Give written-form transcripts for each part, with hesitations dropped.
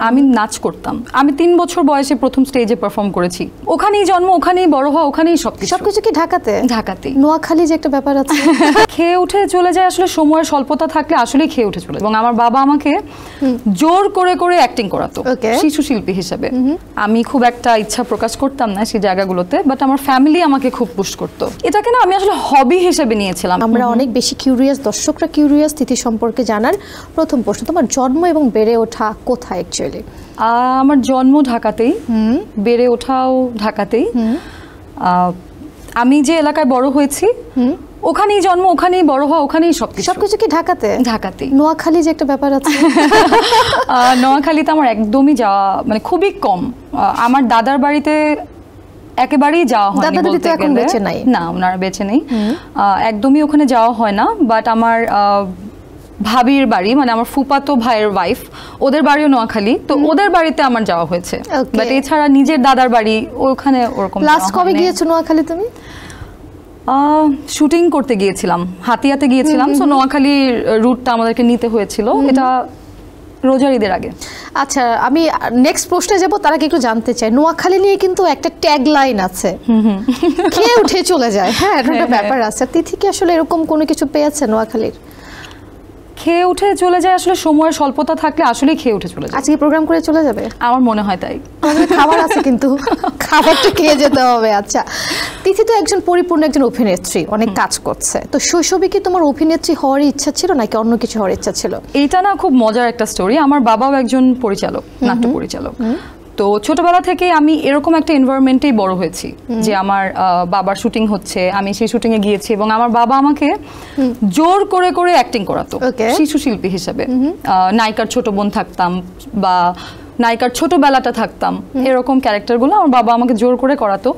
আমি নাচ করতাম। আমি 3 বছর বয়সে প্রথম স্টেজে পারফর্ম করেছি। ওখানেই জন্ম, ওখানেই বড় হওয়া, ওখানেই সবকিছু কি ঢাকাতে? ঢাকাতেই। নোয়াখালী যে একটা ব্যাপার আছে, খেয়ে উঠে চলে যায়। আসলে সময়ের স্বল্পতা থাকলে আসলেই খেয়ে উঠে চলে যায়। এবং আমার বাবা আমাকে জোর করে করে অ্যাক্টিং করাতো শিশু শিল্পী হিসেবে। আমি খুব একটা ইচ্ছা প্রকাশ করতাম না সেই জায়গাগুলোতে, বাট আমার ফ্যামিলি আমাকে খুব পুশ করতো। এটাকে না আমি আসলে হবি হিসেবে নিয়েছিলাম। আমরা অনেক বেশি কিউরিয়াস, দর্শকরা কিউরিয়াস তিথি সম্পর্কে জানার। প্রথম প্রশ্ন, তোমার জন্ম এবং বেড়ে ওঠা কোথায় অ্যাকচুয়ালি? আমার জন্ম ঢাকাতেই, বেড়ে ওঠাও ঢাকাতেই। আমি যে এলাকায় বড় হয়েছি ওখানেই জন্ম, ওখানেই বড় হওয়া, ওখানেই সবকিছু কি ঢাকাতে? ঢাকাতেই। নোয়াখালী যে একটা ব্যাপার আছে, নোয়াখালীতে আমার একদমই যাওয়া মানে খুবই কম। আমার দাদার বাড়িতে একেবারেই যাওয়া হয়নি বলতে গেলে। না, ওনারা বেঁচে নেই, একদমই ওখানে যাওয়া হয় না। বাট আমার ভাবির বাড়ি, মানে আমার ফুপাতো ভাইয়ের ওয়াইফ, ওদের বাড়িও নোয়াখালী, তো ওদের বাড়িতে আমার যাওয়া হয়েছে। বাট এছাড়া নিজের দাদার বাড়ি ওখানে ওরকম। লাস্ট কবে গিয়েছো নোয়াখালী তুমি? শুটিং করতে গিয়েছিলাম, হাতিয়াতে গিয়েছিলাম। সো নোয়াখালীর রুটটা আমাদেরকে নিতে হয়েছিল, এটা রোজার ঈদের আগে। আচ্ছা, আমি নেক্সট প্রশ্নে যাব, তার আগে একটু জানতে চাই, নোয়াখালী নিয়ে কিন্তু একটা ট্যাগ লাইন আছে, খেয়ে উঠে চলে যায়। হ্যাঁ, একটা ব্যাপার আছে। তিথি কি আসলে এরকম কোনো কিছু পেয়েছে নোয়াখালীর? খেয়ে উঠে চলে যায়, আসলে সময়ের স্বল্পতা থাকলে আসলেই খেয়ে উঠে চলে যায়। আজকে প্রোগ্রাম করে চলে যাবে? আমার মনে হয় তাই। খাবার আছে কিন্তু খাবারটা খেয়ে যেতে হবে। আচ্ছা, তিথি তো একজন পরিপূর্ণ একজন অভিনেত্রী, অনেক কাজ করছে। তো শৈশবে কি তোমার অভিনেত্রী হওয়ার ইচ্ছা ছিল নাকি অন্য কিছু হওয়ার ইচ্ছা ছিল? এটা না খুব মজার একটা স্টোরি। আমার বাবাও একজন পরিচালক, নাট্য পরিচালক। তো ছোটবেলা থেকে আমি এরকম একটা এনভায়রনমেন্টেই বড় হয়েছি যে আমার বাবার শুটিং হচ্ছে, আমি সেই শুটিংয়ে গিয়েছি এবং আমার বাবা আমাকে জোর করে করে অ্যাক্টিং করাতো শিশু শিল্পী হিসেবে। নায়িকার ছোট বোন থাকতাম বা নায়িকার ছোটবেলাটা থাকতাম, এরকম ক্যারেক্টারগুলো আমার বাবা আমাকে জোর করে করাতো।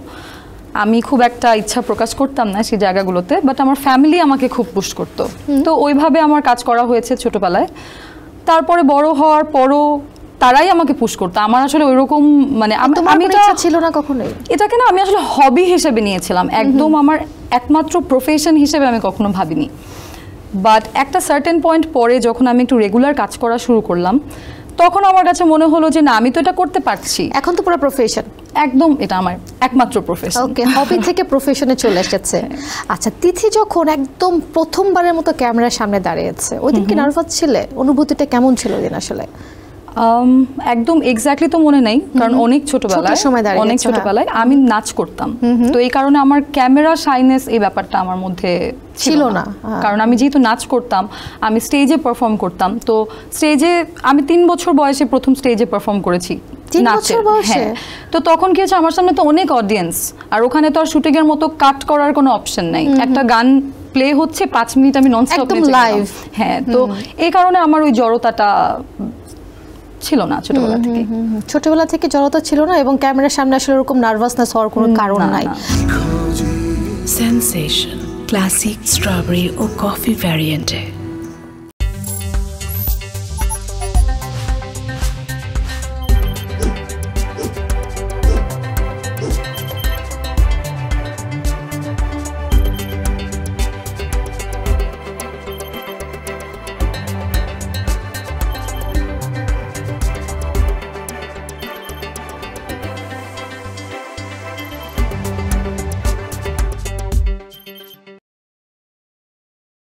আমি খুব একটা ইচ্ছা প্রকাশ করতাম না সেই জায়গাগুলোতে, বাট আমার ফ্যামিলি আমাকে খুব পুশ করতো। তো ওইভাবে আমার কাজ করা হয়েছে ছোটবেলায়। তারপরে বড় হওয়ার পরও তারাই আমাকে পুশ করতো। আমার আসলে ওইরকম মানে আমি ইচ্ছা ছিল না কখনোই। এটাকে না আমি আসলে হবি হিসেবে নিয়েছিলাম, একদম আমার একমাত্র প্রফেশন হিসেবে আমি কখনো ভাবিনি। বাট একটা সার্টেন পয়েন্ট পরে যখন আমি একটু রেগুলার কাজ করা শুরু করলাম, তখন আমার কাছে মনে হলো যে না, আমি তো এটা করতে পারছি। এখন তো পুরো প্রফেশন, একদম এটা আমার একমাত্র প্রফেশন। ওকে, হবি থেকে প্রফেশনে চলে এসেছে। আচ্ছা, তিথি যখন একদম প্রথমবারের মতো ক্যামেরার সামনে দাঁড়িয়েছে, ওই দিন কি নার্ভাস ছিলে? অনুভূতিটা কেমন ছিল ওই দিন আসলে? একদম এক্স্যাক্টলি তো মনে নেই, কারণ অনেক ছোটবেলায় আমি নাচ করতাম। তো এই কারণে আমার ক্যামেরা শাইনেস এই ব্যাপারটা আমার মধ্যে ছিল না। কারণ আমি যেহেতু নাচ করতাম, আমি স্টেজে পারফর্ম করতাম। তো স্টেজে আমি 3 বছর বয়সে প্রথম স্টেজে পারফর্ম করেছি। তো তখন কি হচ্ছে, আমার সামনে তো অনেক অডিয়েন্স, আর ওখানে তো আর শুটিং এর মতো কাট করার কোনো অপশন নাই। একটা গান প্লে হচ্ছে 5 মিনিট, আমি ননস্টপ লাইভ। হ্যাঁ, তো এই কারণে আমার ওই জড়তাটা ছিল না ছোটবেলা থেকে জড়তা ছিল না, এবং ক্যামেরার সামনে আসলে এরকম নার্ভাসনেস হওয়ার কোনো কারণ নাই। সেনসেশন ক্লাসিক স্ট্রবেরি ও কফি ভ্যারিয়েন্টে